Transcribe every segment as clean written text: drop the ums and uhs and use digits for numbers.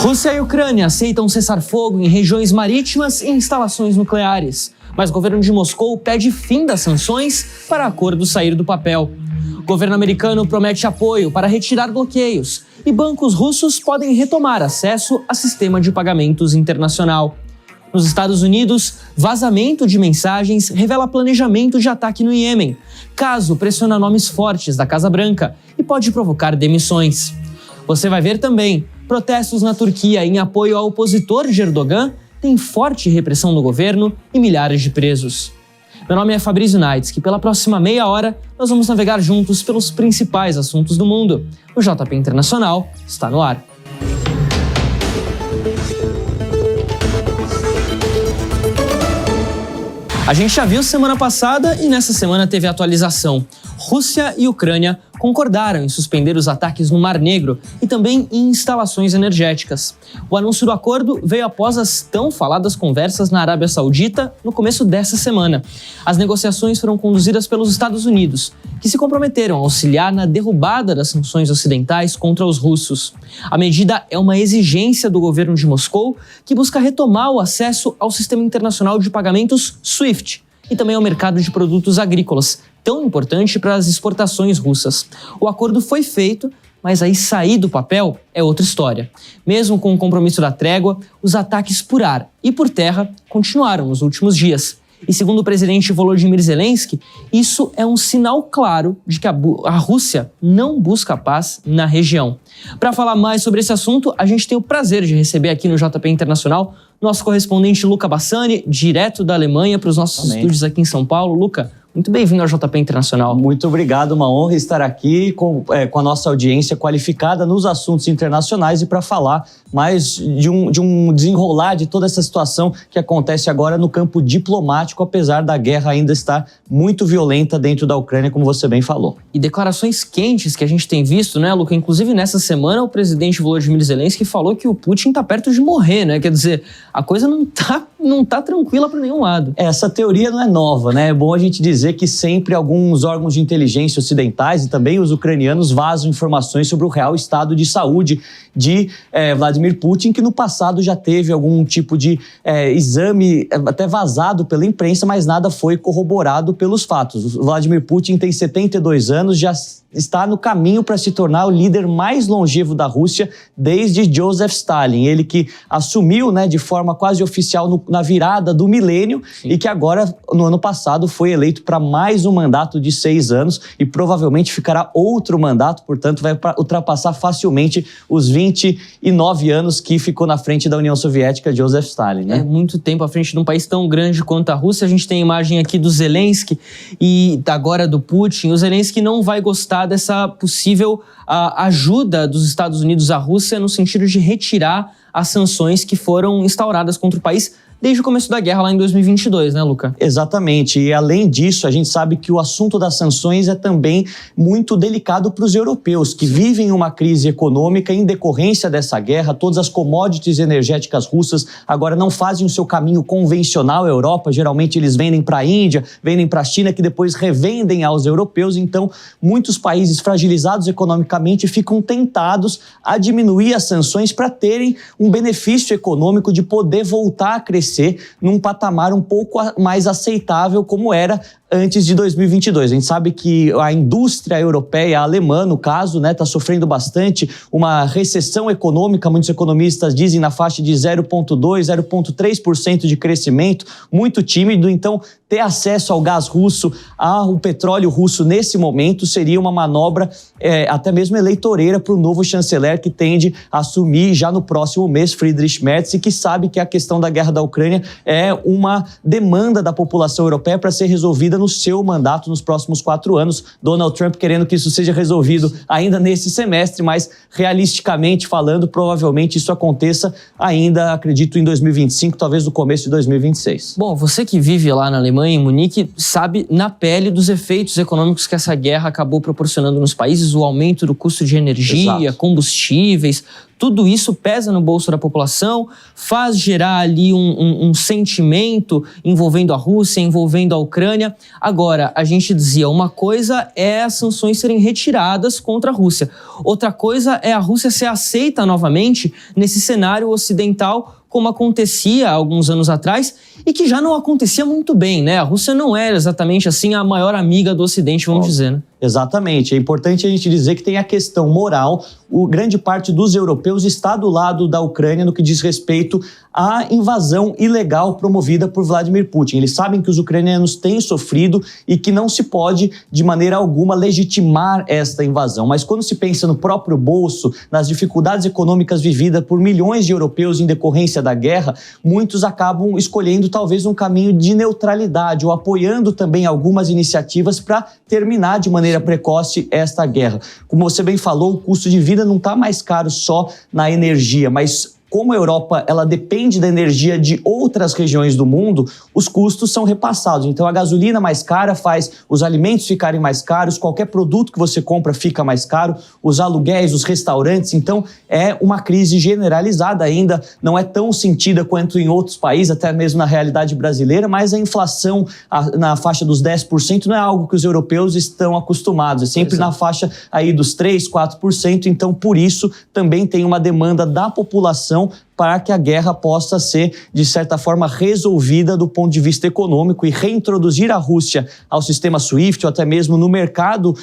Rússia e Ucrânia aceitam cessar-fogo em regiões marítimas e instalações nucleares, mas o governo de Moscou pede fim das sanções para acordo sair do papel. O governo americano promete apoio para retirar bloqueios e bancos russos podem retomar acesso a sistema de pagamentos internacional. Nos Estados Unidos, vazamento de mensagens revela planejamento de ataque no Iêmen. Caso pressiona nomes fortes da Casa Branca e pode provocar demissões. Você vai ver também, protestos na Turquia em apoio ao opositor de Erdogan têm forte repressão no governo e milhares de presos. Meu nome é Fabrício Naitz, que pela próxima meia hora nós vamos navegar juntos pelos principais assuntos do mundo. O JP Internacional está no ar. A gente já viu semana passada e nessa semana teve atualização. Rússia e Ucrânia concordaram em suspender os ataques no Mar Negro e também em instalações energéticas. O anúncio do acordo veio após as tão faladas conversas na Arábia Saudita no começo dessa semana. As negociações foram conduzidas pelos Estados Unidos, que se comprometeram a auxiliar na derrubada das sanções ocidentais contra os russos. A medida é uma exigência do governo de Moscou, que busca retomar o acesso ao sistema internacional de pagamentos SWIFT e também ao mercado de produtos agrícolas, tão importante para as exportações russas. O acordo foi feito, mas aí sair do papel é outra história. Mesmo com o compromisso da trégua, os ataques por ar e por terra continuaram nos últimos dias. E segundo o presidente Volodymyr Zelensky, isso é um sinal claro de que a Rússia não busca paz na região. Para falar mais sobre esse assunto, a gente tem o prazer de receber aqui no JP Internacional nosso correspondente Luca Bassani, direto da Alemanha para os nossos estúdios aqui em São Paulo. Luca, muito bem-vindo ao JP Internacional. Muito obrigado, uma honra estar aqui com a nossa audiência qualificada nos assuntos internacionais e para falar mais de um desenrolar de toda essa situação que acontece agora no campo diplomático, apesar da guerra ainda estar muito violenta dentro da Ucrânia, como você bem falou. E declarações quentes que a gente tem visto, né, Luca? Inclusive, nessa semana, o presidente Volodymyr Zelensky falou que o Putin está perto de morrer, né? Quer dizer, a coisa não tá tranquila para nenhum lado. Essa teoria não é nova, né? É bom a gente dizer que sempre alguns órgãos de inteligência ocidentais e também os ucranianos vazam informações sobre o real estado de saúde de Vladimir Putin, que no passado já teve algum tipo de exame até vazado pela imprensa, mas nada foi corroborado pelos fatos. O Vladimir Putin tem 72 anos, já está no caminho para se tornar o líder mais longevo da Rússia desde Joseph Stalin. Ele que assumiu, né, de forma quase oficial na virada do milênio. Sim. E que agora, no ano passado, foi eleito para mais um mandato de 6 anos e provavelmente ficará outro mandato, portanto vai ultrapassar facilmente os 29 anos que ficou na frente da União Soviética Joseph Stalin, né? É muito tempo à frente de um país tão grande quanto a Rússia. A gente tem a imagem aqui do Zelensky e agora do Putin. O Zelensky não vai gostar dessa possível ajuda dos Estados Unidos à Rússia no sentido de retirar as sanções que foram instauradas contra o país desde o começo da guerra lá em 2022, né, Luca? Exatamente. E além disso, a gente sabe que o assunto das sanções é também muito delicado para os europeus, que vivem uma crise econômica em decorrência dessa guerra. Todas as commodities energéticas russas agora não fazem o seu caminho convencional à Europa. Geralmente eles vendem para a Índia, vendem para a China, que depois revendem aos europeus. Então, muitos países fragilizados economicamente ficam tentados a diminuir as sanções para terem um benefício econômico de poder voltar a crescer num patamar um pouco mais aceitável como era antes de 2022. A gente sabe que a indústria europeia, a alemã, no caso, né, está sofrendo bastante uma recessão econômica. Muitos economistas dizem na faixa de 0,2%, 0,3% de crescimento, muito tímido. Então, ter acesso ao gás russo, ao petróleo russo nesse momento seria uma manobra até mesmo eleitoreira para o novo chanceler que tende a assumir já no próximo mês, Friedrich Merz, e que sabe que a questão da guerra da Ucrânia é uma demanda da população europeia para ser resolvida no seu mandato nos próximos 4 anos. Donald Trump querendo que isso seja resolvido ainda nesse semestre, mas realisticamente falando, provavelmente isso aconteça ainda, acredito, em 2025, talvez no começo de 2026. Bom, você que vive lá na Alemanha, em Munique, sabe na pele dos efeitos econômicos que essa guerra acabou proporcionando nos países, o aumento do custo de energia, Exato. Combustíveis, tudo isso pesa no bolso da população, faz gerar ali um sentimento envolvendo a Rússia, envolvendo a Ucrânia. Agora, a gente dizia, uma coisa é as sanções serem retiradas contra a Rússia. Outra coisa é a Rússia ser aceita novamente nesse cenário ocidental, como acontecia há alguns anos atrás e que já não acontecia muito bem, né? A Rússia não era exatamente assim a maior amiga do Ocidente, vamos dizer, né? Exatamente. É importante a gente dizer que tem a questão moral. Grande parte dos europeus está do lado da Ucrânia no que diz respeito à invasão ilegal promovida por Vladimir Putin. Eles sabem que os ucranianos têm sofrido e que não se pode, de maneira alguma, legitimar esta invasão. Mas quando se pensa no próprio bolso, nas dificuldades econômicas vividas por milhões de europeus em decorrência da guerra, muitos acabam escolhendo talvez um caminho de neutralidade ou apoiando também algumas iniciativas para terminar de maneira precoce esta guerra. Como você bem falou, o custo de vida não está mais caro só na energia, mas como a Europa ela depende da energia de outras regiões do mundo, os custos são repassados. Então a gasolina mais cara faz os alimentos ficarem mais caros, qualquer produto que você compra fica mais caro, os aluguéis, os restaurantes. Então é uma crise generalizada ainda, não é tão sentida quanto em outros países, até mesmo na realidade brasileira, mas a inflação na faixa dos 10% não é algo que os europeus estão acostumados, é sempre na faixa aí dos 3%, 4%. Então por isso também tem uma demanda da população para que a guerra possa ser, de certa forma, resolvida do ponto de vista econômico e reintroduzir a Rússia ao sistema SWIFT ou até mesmo no mercado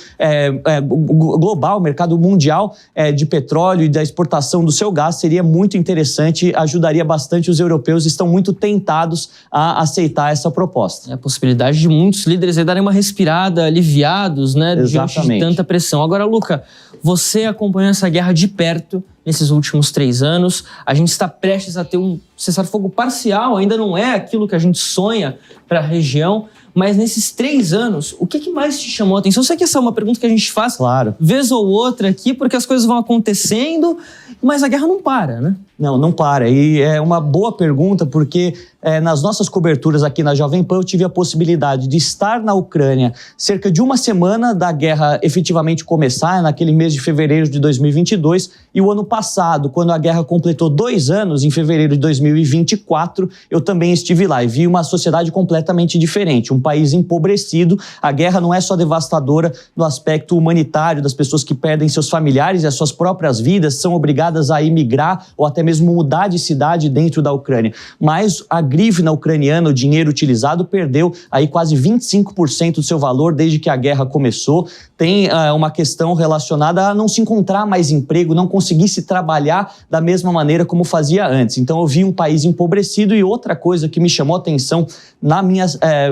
global, mercado mundial de petróleo e da exportação do seu gás seria muito interessante, ajudaria bastante. Os europeus estão muito tentados a aceitar essa proposta. É a possibilidade de muitos líderes darem uma respirada, aliviados, né, diante de tanta pressão. Agora, Luca, você acompanhou essa guerra de perto nesses últimos 3 anos. A gente está prestes a ter um cessar-fogo parcial, ainda não é aquilo que a gente sonha para a região, mas nesses 3 anos, o que mais te chamou a atenção? Eu sei que essa é uma pergunta que a gente faz vez ou outra aqui, porque as coisas vão acontecendo, mas a guerra não para, né? Não para. E é uma boa pergunta, porque nas nossas coberturas aqui na Jovem Pan eu tive a possibilidade de estar na Ucrânia cerca de uma semana da guerra efetivamente começar, naquele mês de fevereiro de 2022, e o ano passado, quando a guerra completou 2 anos, em fevereiro de 2024, eu também estive lá e vi uma sociedade completamente diferente, um país empobrecido. A guerra não é só devastadora no aspecto humanitário, das pessoas que perdem seus familiares e as suas próprias vidas, são obrigadas a emigrar ou até mesmo mudar de cidade dentro da Ucrânia, mas a grivna ucraniana, o dinheiro utilizado, perdeu aí quase 25% do seu valor desde que a guerra começou. Tem uma questão relacionada a não se encontrar mais emprego, não conseguir se trabalhar da mesma maneira como fazia antes. Então eu vi um país empobrecido. E outra coisa que me chamou a atenção na minha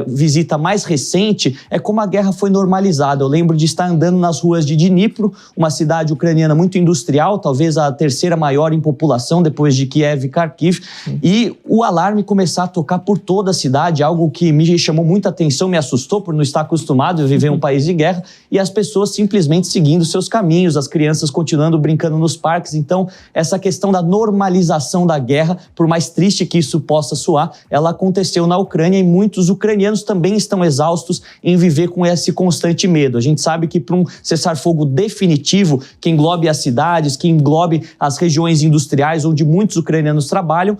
visita mais recente é como a guerra foi normalizada. Eu lembro de estar andando nas ruas de Dnipro, uma cidade ucraniana muito industrial, talvez a 3ª maior em população depois de Kiev e Kharkiv, e o alarme começar a tocar por toda a cidade, algo que me chamou muita atenção, me assustou por não estar acostumado a viver em um país de guerra, e as pessoas simplesmente seguindo seus caminhos, as crianças continuando brincando nos parques. Então, essa questão da normalização da guerra, por mais triste que isso possa soar, ela aconteceu na Ucrânia e muitos ucranianos também estão exaustos em viver com esse constante medo. A gente sabe que para um cessar-fogo definitivo, que englobe as cidades, que englobe as regiões industriais onde muitos ucranianos trabalham,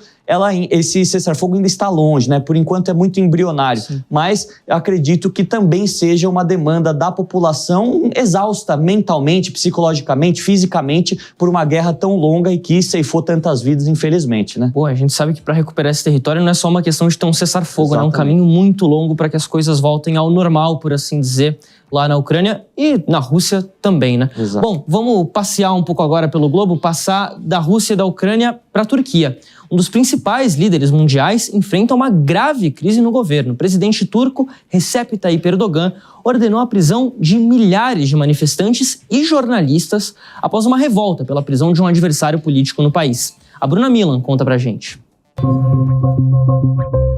esse cessar-fogo ainda está longe, né? Por enquanto é muito embrionário. Sim. Mas acredito que também seja uma demanda da população exausta mentalmente, psicologicamente, fisicamente, por uma guerra tão longa e que ceifou tantas vidas, infelizmente, né? A gente sabe que para recuperar esse território não é só uma questão de ter um cessar-fogo, né? É um caminho muito longo para que as coisas voltem ao normal, por assim dizer, lá na Ucrânia e na Rússia também, né? Exato. Bom, vamos passear um pouco agora pelo globo, passar da Rússia e da Ucrânia para a Turquia. Um dos principais líderes mundiais enfrenta uma grave crise no governo. O presidente turco, Recep Tayyip Erdogan, ordenou a prisão de milhares de manifestantes e jornalistas após uma revolta pela prisão de um adversário político no país. A Bruna Milan conta pra gente.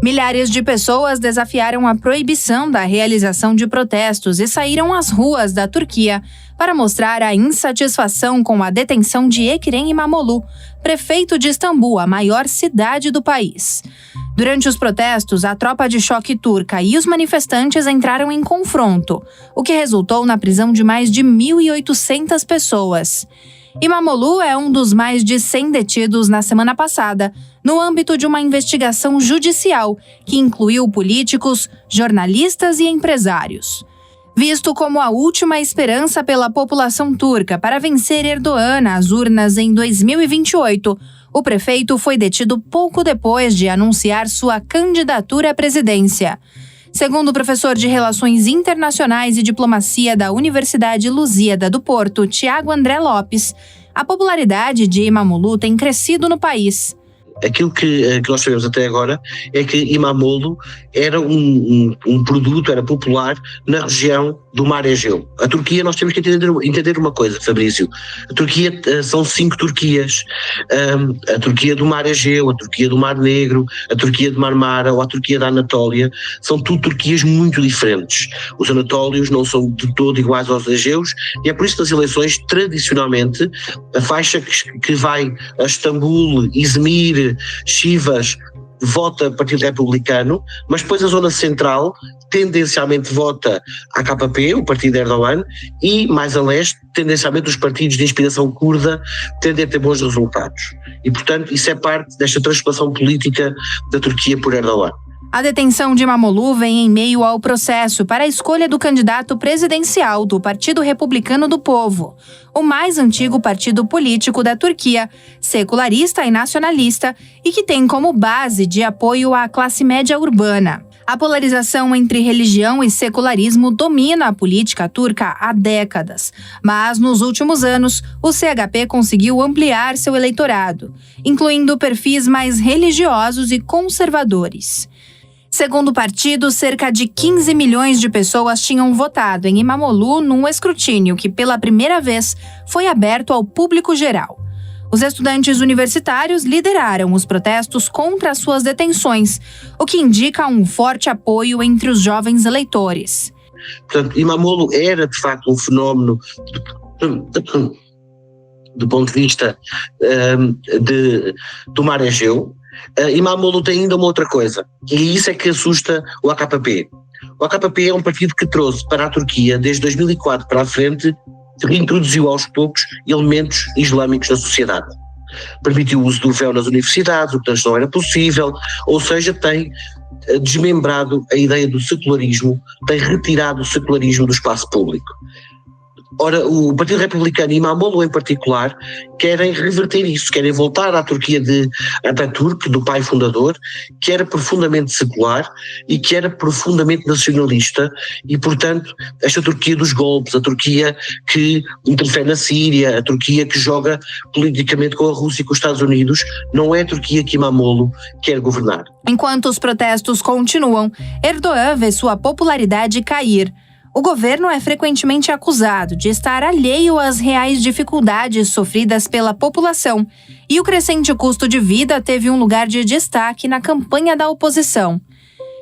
Milhares de pessoas desafiaram a proibição da realização de protestos e saíram às ruas da Turquia para mostrar a insatisfação com a detenção de Ekrem İmamoğlu, prefeito de Istambul, a maior cidade do país. Durante os protestos, a tropa de choque turca e os manifestantes entraram em confronto, o que resultou na prisão de mais de 1.800 pessoas. Imamoglu é um dos mais de 100 detidos na semana passada, no âmbito de uma investigação judicial que incluiu políticos, jornalistas e empresários. Visto como a última esperança pela população turca para vencer Erdogan nas urnas em 2028, o prefeito foi detido pouco depois de anunciar sua candidatura à presidência. Segundo o professor de Relações Internacionais e Diplomacia da Universidade Lusíada do Porto, Tiago André Lopes, a popularidade de Imamoglu tem crescido no país. Aquilo que nós sabemos até agora é que Imamoglu era um produto, era popular na região do Mar Egeu. A Turquia, nós temos que entender uma coisa, Fabrício. A Turquia são 5 Turquias. A Turquia do Mar Egeu, a Turquia do Mar Negro, a Turquia de Marmara ou a Turquia da Anatólia. São tudo Turquias muito diferentes. Os anatólios não são de todo iguais aos egeus e é por isso que nas eleições, tradicionalmente, a faixa que vai a Istambul, Izmir, Chivas, vota Partido Republicano, mas depois a zona central tendencialmente vota AKP, o partido de Erdogan, e mais a leste, tendencialmente os partidos de inspiração curda tendem a ter bons resultados. E, portanto, isso é parte desta transformação política da Turquia por Erdogan. A detenção de Imamoglu vem em meio ao processo para a escolha do candidato presidencial do Partido Republicano do Povo, o mais antigo partido político da Turquia, secularista e nacionalista, e que tem como base de apoio à classe média urbana. A polarização entre religião e secularismo domina a política turca há décadas, mas nos últimos anos o CHP conseguiu ampliar seu eleitorado, incluindo perfis mais religiosos e conservadores. Segundo o partido, cerca de 15 milhões de pessoas tinham votado em Imamoglu num escrutínio que, pela primeira vez, foi aberto ao público geral. Os estudantes universitários lideraram os protestos contra suas detenções, o que indica um forte apoio entre os jovens eleitores. Portanto, Imamoglu era, de facto, um fenómeno do ponto de vista do Mar Egeu. Imamoglu tem ainda uma outra coisa, e isso é que assusta o AKP. O AKP é um partido que trouxe para a Turquia, desde 2004 para a frente, reintroduziu aos poucos elementos islâmicos na sociedade. Permitiu o uso do véu nas universidades, o que antes não era possível, ou seja, tem desmembrado a ideia do secularismo, tem retirado o secularismo do espaço público. Ora, o Partido Republicano e Imamoglu em particular querem reverter isso, querem voltar à Turquia de Atatürk, do pai fundador, que era profundamente secular e que era profundamente nacionalista e, portanto, esta Turquia dos golpes, a Turquia que interfere na Síria, a Turquia que joga politicamente com a Rússia e com os Estados Unidos, não é a Turquia que Imamoglu quer governar. Enquanto os protestos continuam, Erdogan vê sua popularidade cair. O governo é frequentemente acusado de estar alheio às reais dificuldades sofridas pela população, e o crescente custo de vida teve um lugar de destaque na campanha da oposição.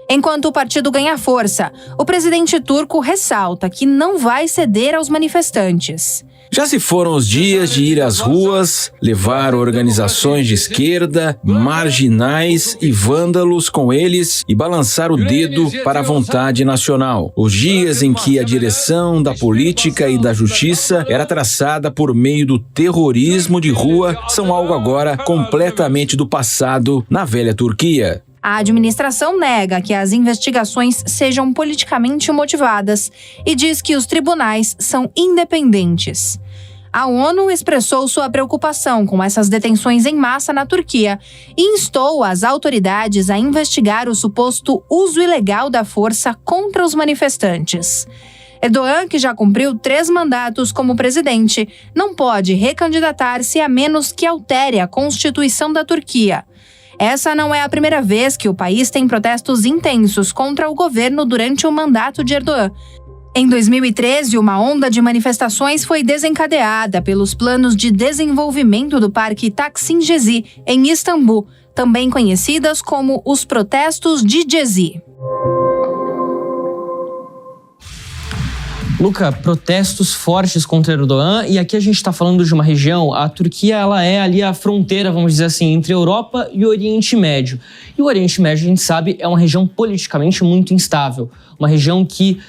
Enquanto o partido ganha força, o presidente turco ressalta que não vai ceder aos manifestantes. Já se foram os dias de ir às ruas, levar organizações de esquerda, marginais e vândalos com eles e balançar o dedo para a vontade nacional. Os dias em que a direção da política e da justiça era traçada por meio do terrorismo de rua são algo agora completamente do passado na velha Turquia. A administração nega que as investigações sejam politicamente motivadas e diz que os tribunais são independentes. A ONU expressou sua preocupação com essas detenções em massa na Turquia e instou as autoridades a investigar o suposto uso ilegal da força contra os manifestantes. Erdogan, que já cumpriu 3 mandatos como presidente, não pode recandidatar-se a menos que altere a Constituição da Turquia. Essa não é a primeira vez que o país tem protestos intensos contra o governo durante o mandato de Erdogan. Em 2013, uma onda de manifestações foi desencadeada pelos planos de desenvolvimento do Parque Taksim Gezi, em Istambul, também conhecidas como os protestos de Gezi. Luca, protestos fortes contra Erdogan, e aqui a gente está falando de uma região, a Turquia ela é ali a fronteira, vamos dizer assim, entre a Europa e o Oriente Médio. E o Oriente Médio, a gente sabe, é uma região politicamente muito instável, uma região que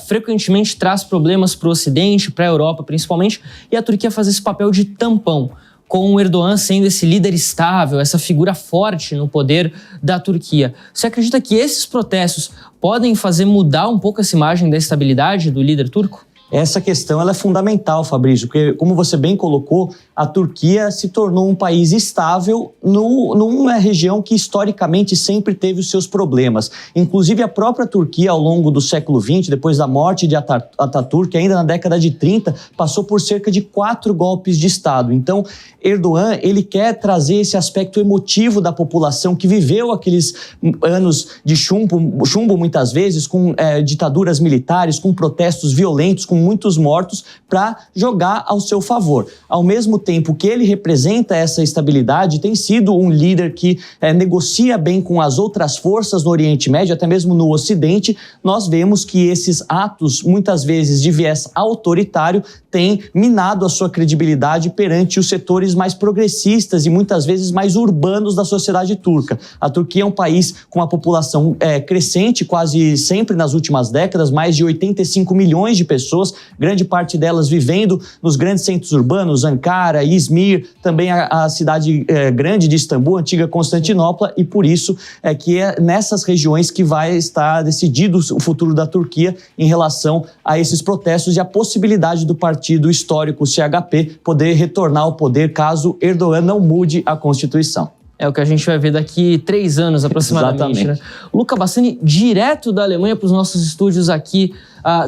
frequentemente traz problemas para o Ocidente, para a Europa principalmente, e a Turquia faz esse papel de tampão, com o Erdogan sendo esse líder estável, essa figura forte no poder da Turquia. Você acredita que esses protestos podem fazer mudar um pouco essa imagem da estabilidade do líder turco? Essa questão ela é fundamental, Fabrício, porque, como você bem colocou, a Turquia se tornou um país estável numa região que historicamente sempre teve os seus problemas. Inclusive, a própria Turquia, ao longo do século XX, depois da morte de Atatürk, ainda na década de 30, passou por cerca de 4 golpes de Estado. Então, Erdogan, ele quer trazer esse aspecto emotivo da população que viveu aqueles anos de chumbo muitas vezes, com ditaduras militares, com protestos violentos, com muitos mortos, para jogar ao seu favor. Ao mesmo tempo que ele representa essa estabilidade, tem sido um líder que negocia bem com as outras forças no Oriente Médio, até mesmo no Ocidente, nós vemos que esses atos, muitas vezes de viés autoritário, têm minado a sua credibilidade perante os setores mais progressistas e muitas vezes mais urbanos da sociedade turca. A Turquia é um país com uma população crescente, quase sempre nas últimas décadas, mais de 85 milhões de pessoas, grande parte delas vivendo nos grandes centros urbanos, Ankara, Izmir, também a cidade grande de Istambul, antiga Constantinopla, e por isso que é nessas regiões que vai estar decidido o futuro da Turquia em relação a esses protestos e a possibilidade do partido histórico CHP poder retornar ao poder caso Erdogan não mude a Constituição. É o que a gente vai ver daqui 3 anos aproximadamente. Exatamente. Né? Luca Bassani, direto da Alemanha para os nossos estúdios aqui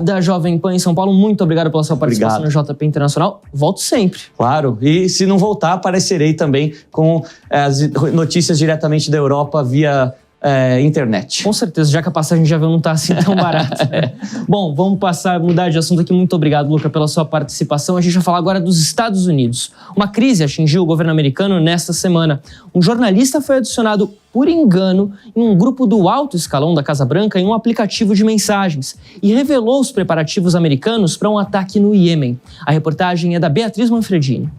da Jovem Pan em São Paulo. Muito obrigado pela sua participação no JP Internacional. Volto sempre. Claro, e se não voltar, aparecerei também com as notícias diretamente da Europa via internet. Com certeza, já que a passagem de avião não está assim tão barata. Bom, vamos mudar de assunto aqui. Muito obrigado, Luca, pela sua participação. A gente vai falar agora dos Estados Unidos. Uma crise atingiu o governo americano nesta semana. Um jornalista foi adicionado por engano em um grupo do alto escalão da Casa Branca em um aplicativo de mensagens e revelou os preparativos americanos para um ataque no Iêmen. A reportagem é da Beatriz Manfredini.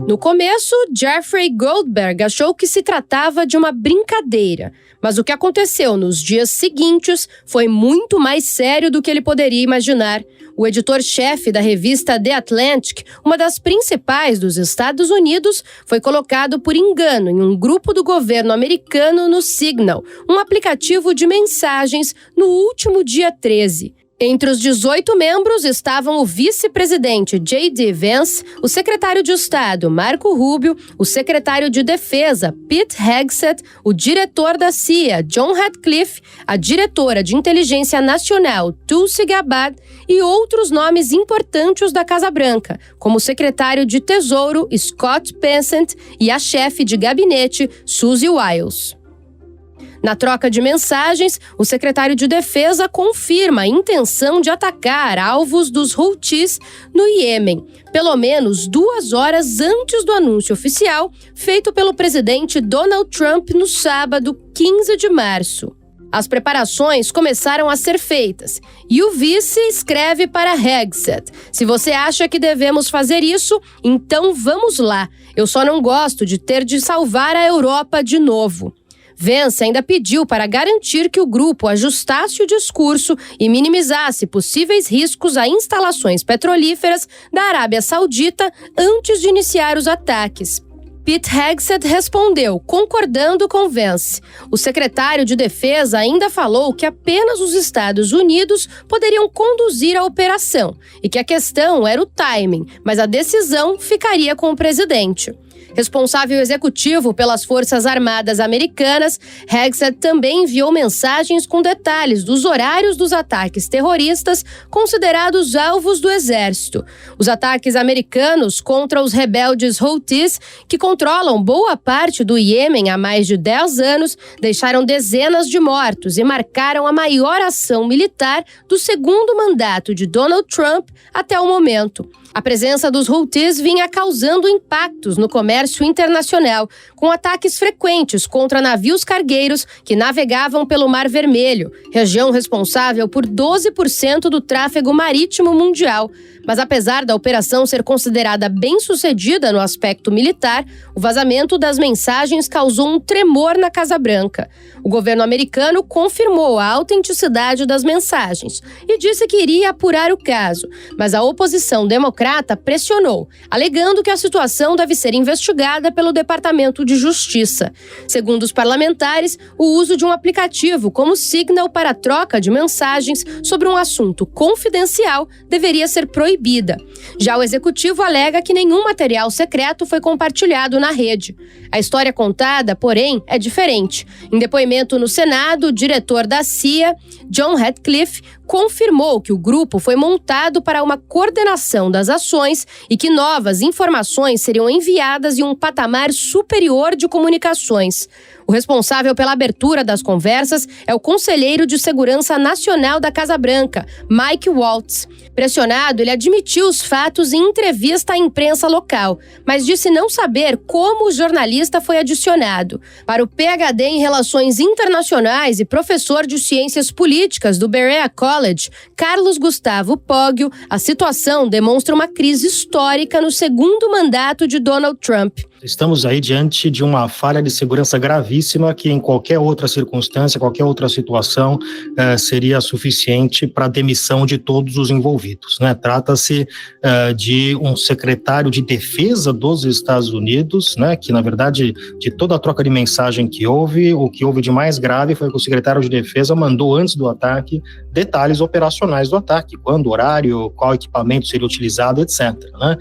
No começo, Jeffrey Goldberg achou que se tratava de uma brincadeira, mas o que aconteceu nos dias seguintes foi muito mais sério do que ele poderia imaginar. O editor-chefe da revista The Atlantic, uma das principais dos Estados Unidos, foi colocado por engano em um grupo do governo americano no Signal, um aplicativo de mensagens, no último dia 13. Entre os 18 membros estavam o vice-presidente J.D. Vance, o secretário de Estado Marco Rubio, o secretário de Defesa Pete Hegseth, o diretor da CIA John Ratcliffe, a diretora de Inteligência Nacional Tulsi Gabbard e outros nomes importantes da Casa Branca, como o secretário de Tesouro Scott Bessent e a chefe de gabinete Suzy Wiles. Na troca de mensagens, o secretário de Defesa confirma a intenção de atacar alvos dos Houthis no Iêmen, pelo menos 2 horas antes do anúncio oficial feito pelo presidente Donald Trump no sábado, 15 de março. As preparações começaram a ser feitas e o vice escreve para Hegseth: "Se você acha que devemos fazer isso, então vamos lá. Eu só não gosto de ter de salvar a Europa de novo." Vance ainda pediu para garantir que o grupo ajustasse o discurso e minimizasse possíveis riscos a instalações petrolíferas da Arábia Saudita antes de iniciar os ataques. Pete Hegseth respondeu, concordando com Vance. O secretário de Defesa ainda falou que apenas os Estados Unidos poderiam conduzir a operação e que a questão era o timing, mas a decisão ficaria com o presidente. Responsável executivo pelas Forças Armadas Americanas, Hegseth também enviou mensagens com detalhes dos horários dos ataques terroristas considerados alvos do exército. Os ataques americanos contra os rebeldes Houthis, que controlam boa parte do Iêmen há mais de 10 anos, deixaram dezenas de mortos e marcaram a maior ação militar do segundo mandato de Donald Trump até o momento. A presença dos Houthis vinha causando impactos no comércio internacional, com ataques frequentes contra navios cargueiros que navegavam pelo Mar Vermelho, região responsável por 12% do tráfego marítimo mundial. Mas apesar da operação ser considerada bem-sucedida no aspecto militar, o vazamento das mensagens causou um tremor na Casa Branca. O governo americano confirmou a autenticidade das mensagens e disse que iria apurar o caso, mas a oposição democrata pressionou, alegando que a situação deve ser investigada pelo Departamento de Justiça. Segundo os parlamentares, o uso de um aplicativo como Signal para troca de mensagens sobre um assunto confidencial deveria ser proibida. Já o executivo alega que nenhum material secreto foi compartilhado na rede. A história contada, porém, é diferente. Em depoimento no Senado, o diretor da CIA, John Ratcliffe, confirmou que o grupo foi montado para uma coordenação das ações e que novas informações seriam enviadas em um patamar superior de comunicações. O responsável pela abertura das conversas é o conselheiro de Segurança Nacional da Casa Branca, Mike Waltz. Pressionado, ele admitiu os fatos em entrevista à imprensa local, mas disse não saber como o jornalista foi adicionado. Para o PhD em Relações Internacionais e professor de Ciências Políticas do Berea College, Carlos Gustavo Poggio, a situação demonstra uma crise histórica no segundo mandato de Donald Trump. Estamos aí diante de uma falha de segurança gravíssima que em qualquer outra circunstância, qualquer outra situação seria suficiente para a demissão de todos os envolvidos, né? Trata-se de um secretário de defesa dos Estados Unidos, né? Que na verdade de toda a troca de mensagem que houve, o que houve de mais grave foi que o secretário de defesa mandou antes do ataque detalhes operacionais do ataque, quando, horário, qual equipamento seria utilizado, etc. Né?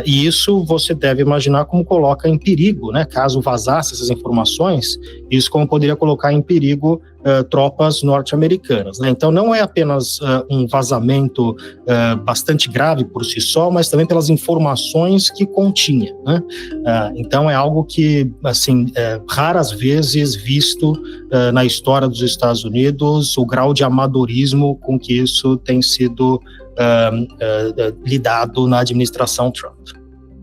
E isso você deve imaginar como coloca em perigo, né? Caso vazasse essas informações, isso como poderia colocar em perigo tropas norte-americanas, né? Então não é apenas um vazamento bastante grave por si só, mas também pelas informações que continha, né? Então é algo que, assim, raras vezes visto na história dos Estados Unidos, o grau de amadorismo com que isso tem sido lidado na administração Trump.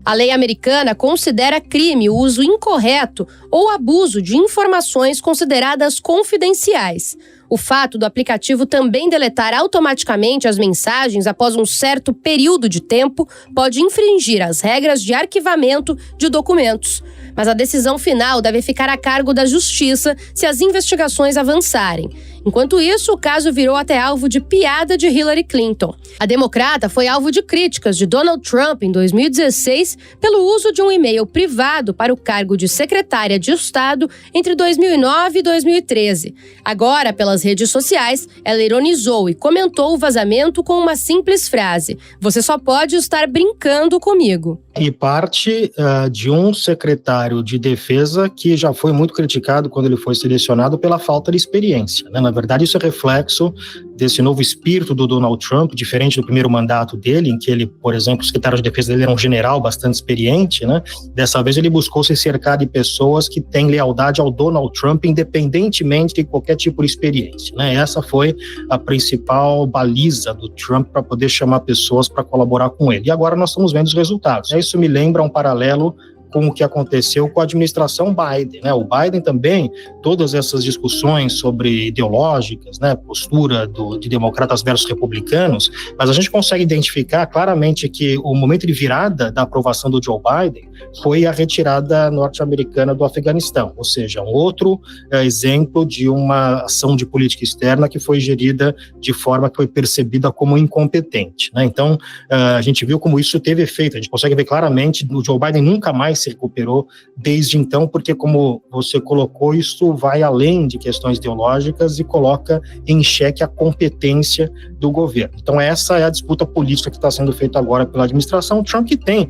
A lei americana considera crime o uso incorreto ou abuso de informações consideradas confidenciais. O fato do aplicativo também deletar automaticamente as mensagens após um certo período de tempo pode infringir as regras de arquivamento de documentos. Mas a decisão final deve ficar a cargo da Justiça se as investigações avançarem. Enquanto isso, o caso virou até alvo de piada de Hillary Clinton. A democrata foi alvo de críticas de Donald Trump em 2016 pelo uso de um e-mail privado para o cargo de secretária de Estado entre 2009 e 2013. Agora, pelas redes sociais, ela ironizou e comentou o vazamento com uma simples frase: "Você só pode estar brincando comigo." E parte de um secretário de defesa que já foi muito criticado quando ele foi selecionado pela falta de experiência, né? Na verdade, isso é reflexo desse novo espírito do Donald Trump, diferente do primeiro mandato dele, em que ele, por exemplo, o secretário de defesa dele era um general bastante experiente, né? Dessa vez ele buscou se cercar de pessoas que têm lealdade ao Donald Trump, independentemente de qualquer tipo de experiência, né? Essa foi a principal baliza do Trump para poder chamar pessoas para colaborar com ele. E agora nós estamos vendo os resultados. Isso me lembra um paralelo com o que aconteceu com a administração Biden, né? O Biden também, todas essas discussões sobre ideológicas, né? Postura de democratas versus republicanos, mas a gente consegue identificar claramente que o momento de virada da aprovação do Joe Biden foi a retirada norte-americana do Afeganistão, ou seja, um outro exemplo de uma ação de política externa que foi gerida de forma que foi percebida como incompetente, né? Então, a gente viu como isso teve efeito, a gente consegue ver claramente, o Joe Biden nunca mais se recuperou desde então, porque, como você colocou, isso vai além de questões ideológicas e coloca em xeque a competência do governo. Então essa é a disputa política que está sendo feita agora pela administração Trump, que tem,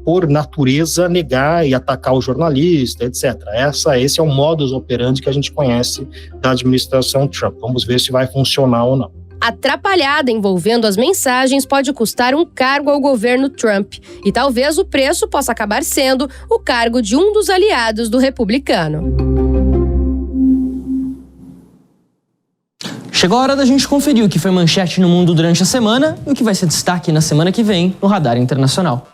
por natureza, negar e atacar o jornalista, etc. Esse é o modus operandi que a gente conhece da administração Trump. Vamos ver se vai funcionar ou não. A atrapalhada envolvendo as mensagens pode custar um cargo ao governo Trump. E talvez o preço possa acabar sendo o cargo de um dos aliados do republicano. Chegou a hora da gente conferir o que foi manchete no mundo durante a semana e o que vai ser destaque na semana que vem no Radar Internacional.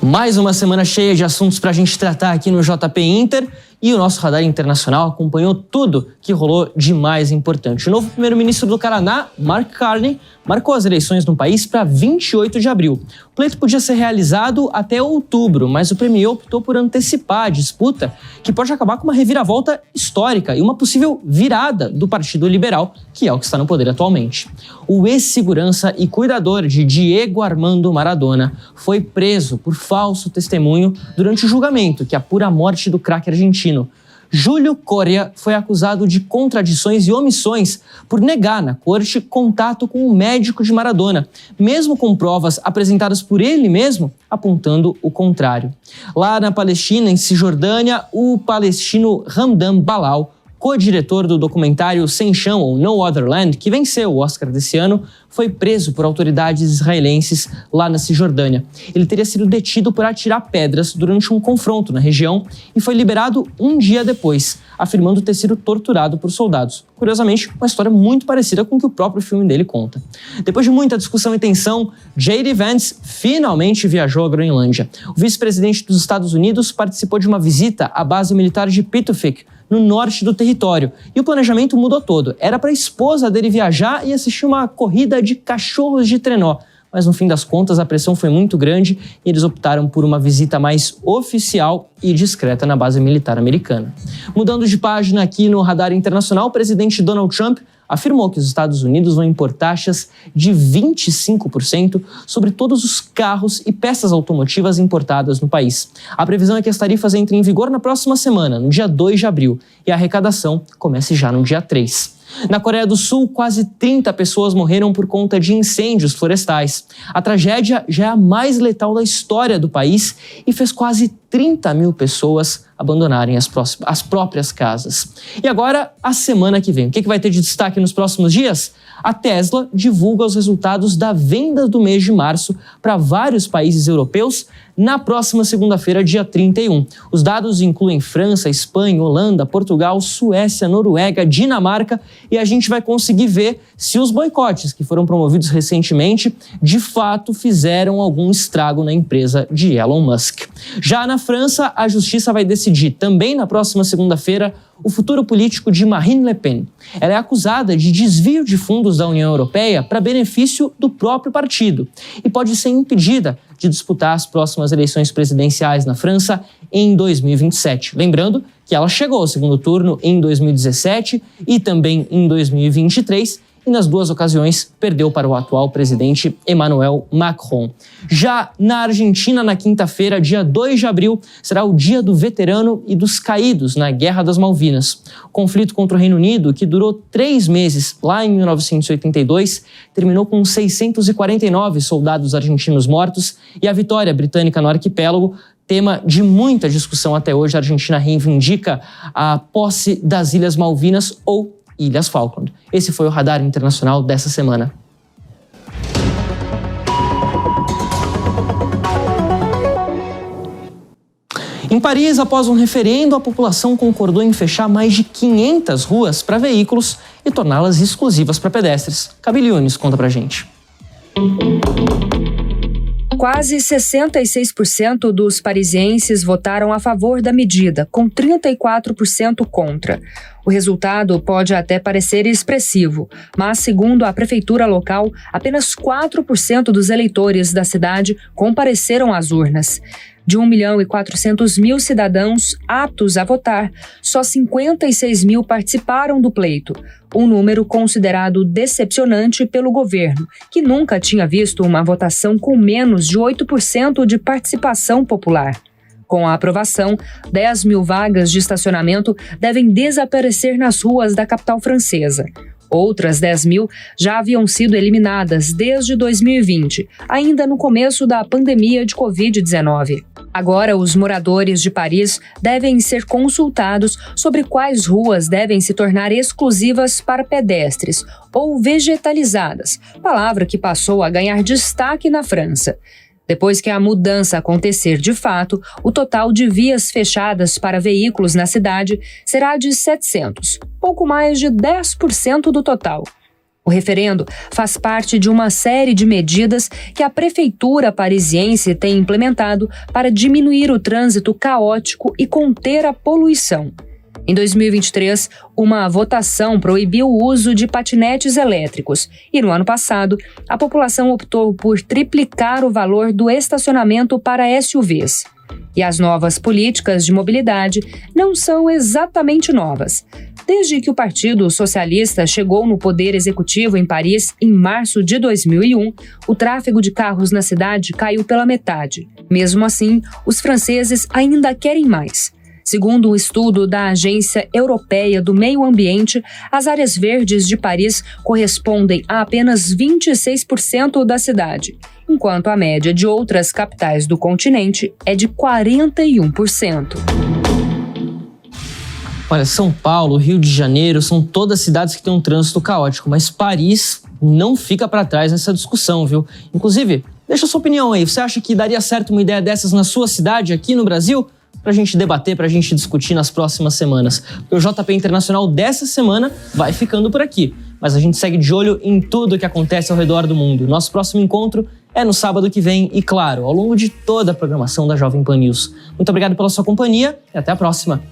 Mais uma semana cheia de assuntos para a gente tratar aqui no JP Inter e o nosso Radar Internacional acompanhou tudo que rolou de mais importante. O novo primeiro-ministro do Canadá, Mark Carney, marcou as eleições no país para 28 de abril. O pleito podia ser realizado até outubro, mas o premier optou por antecipar a disputa, que pode acabar com uma reviravolta histórica e uma possível virada do Partido Liberal, que é o que está no poder atualmente. O ex-segurança e cuidador de Diego Armando Maradona foi preso por falso testemunho durante o julgamento que apura a morte do craque argentino. Júlio Coria foi acusado de contradições e omissões por negar na corte contato com o médico de Maradona, mesmo com provas apresentadas por ele mesmo apontando o contrário. Lá na Palestina, em Cisjordânia, o palestino Hamdan Balal, co-diretor do documentário Sem Chão ou No Other Land, que venceu o Oscar desse ano, foi preso por autoridades israelenses lá na Cisjordânia. Ele teria sido detido por atirar pedras durante um confronto na região e foi liberado um dia depois, afirmando ter sido torturado por soldados. Curiosamente, uma história muito parecida com o que o próprio filme dele conta. Depois de muita discussão e tensão, J.D. Vance finalmente viajou à Groenlândia. O vice-presidente dos Estados Unidos participou de uma visita à base militar de Pituffik, no norte do território. E o planejamento mudou todo. Era para a esposa dele viajar e assistir uma corrida de cachorros de trenó. Mas no fim das contas a pressão foi muito grande e eles optaram por uma visita mais oficial e discreta na base militar americana. Mudando de página aqui no Radar Internacional, o presidente Donald Trump afirmou que os Estados Unidos vão impor taxas de 25% sobre todos os carros e peças automotivas importadas no país. A previsão é que as tarifas entrem em vigor na próxima semana, no dia 2 de abril, e a arrecadação comece já no dia 3. Na Coreia do Sul, quase 30 pessoas morreram por conta de incêndios florestais. A tragédia já é a mais letal da história do país e fez quase 30 mil pessoas abandonarem as próprias casas. E agora, a semana que vem. O que vai ter de destaque nos próximos dias? A Tesla divulga os resultados da venda do mês de março para vários países europeus na próxima segunda-feira, dia 31. Os dados incluem França, Espanha, Holanda, Portugal, Suécia, Noruega, Dinamarca e a gente vai conseguir ver se os boicotes que foram promovidos recentemente de fato fizeram algum estrago na empresa de Elon Musk. Já na França, a justiça vai decidir também na próxima segunda-feira o futuro político de Marine Le Pen. Ela é acusada de desvio de fundos da União Europeia para benefício do próprio partido e pode ser impedida de disputar as próximas eleições presidenciais na França em 2027. Lembrando que ela chegou ao segundo turno em 2017 e também em 2023, e nas duas ocasiões perdeu para o atual presidente Emmanuel Macron. Já na Argentina, na quinta-feira, dia 2 de abril, será o Dia do Veterano e dos Caídos na Guerra das Malvinas. O conflito contra o Reino Unido, que durou 3 meses lá em 1982, terminou com 649 soldados argentinos mortos e a vitória britânica no arquipélago, tema de muita discussão até hoje. A Argentina reivindica a posse das Ilhas Malvinas ou Ilhas Falkland. Esse foi o Radar Internacional dessa semana. Em Paris, após um referendo, a população concordou em fechar mais de 500 ruas para veículos e torná-las exclusivas para pedestres. Camille Yunes conta pra gente. Quase 66% dos parisienses votaram a favor da medida, com 34% contra. O resultado pode até parecer expressivo, mas, segundo a prefeitura local, apenas 4% dos eleitores da cidade compareceram às urnas. De 1.400.000 cidadãos aptos a votar, só 56 mil participaram do pleito, um número considerado decepcionante pelo governo, que nunca tinha visto uma votação com menos de 8% de participação popular. Com a aprovação, 10 mil vagas de estacionamento devem desaparecer nas ruas da capital francesa. Outras 10 mil já haviam sido eliminadas desde 2020, ainda no começo da pandemia de Covid-19. Agora, os moradores de Paris devem ser consultados sobre quais ruas devem se tornar exclusivas para pedestres ou vegetalizadas, palavra que passou a ganhar destaque na França. Depois que a mudança acontecer de fato, o total de vias fechadas para veículos na cidade será de 700, pouco mais de 10% do total. O referendo faz parte de uma série de medidas que a prefeitura parisiense tem implementado para diminuir o trânsito caótico e conter a poluição. Em 2023, uma votação proibiu o uso de patinetes elétricos e, no ano passado, a população optou por triplicar o valor do estacionamento para SUVs. E as novas políticas de mobilidade não são exatamente novas. Desde que o Partido Socialista chegou no poder executivo em Paris em março de 2001, o tráfego de carros na cidade caiu pela metade. Mesmo assim, os franceses ainda querem mais. Segundo um estudo da Agência Europeia do Meio Ambiente, as áreas verdes de Paris correspondem a apenas 26% da cidade, enquanto a média de outras capitais do continente é de 41%. Olha, São Paulo, Rio de Janeiro são todas cidades que têm um trânsito caótico, mas Paris não fica para trás nessa discussão, viu? Inclusive, deixa a sua opinião aí. Você acha que daria certo uma ideia dessas na sua cidade, aqui no Brasil? Pra gente debater, pra gente discutir nas próximas semanas. Porque o JP Internacional dessa semana vai ficando por aqui. Mas a gente segue de olho em tudo que acontece ao redor do mundo. Nosso próximo encontro é no sábado que vem e, claro, ao longo de toda a programação da Jovem Pan News. Muito obrigado pela sua companhia e até a próxima.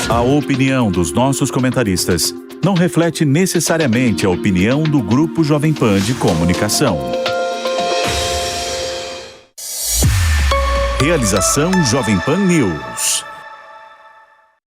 A opinião dos nossos comentaristas não reflete necessariamente a opinião do Grupo Jovem Pan de Comunicação. Realização Jovem Pan News.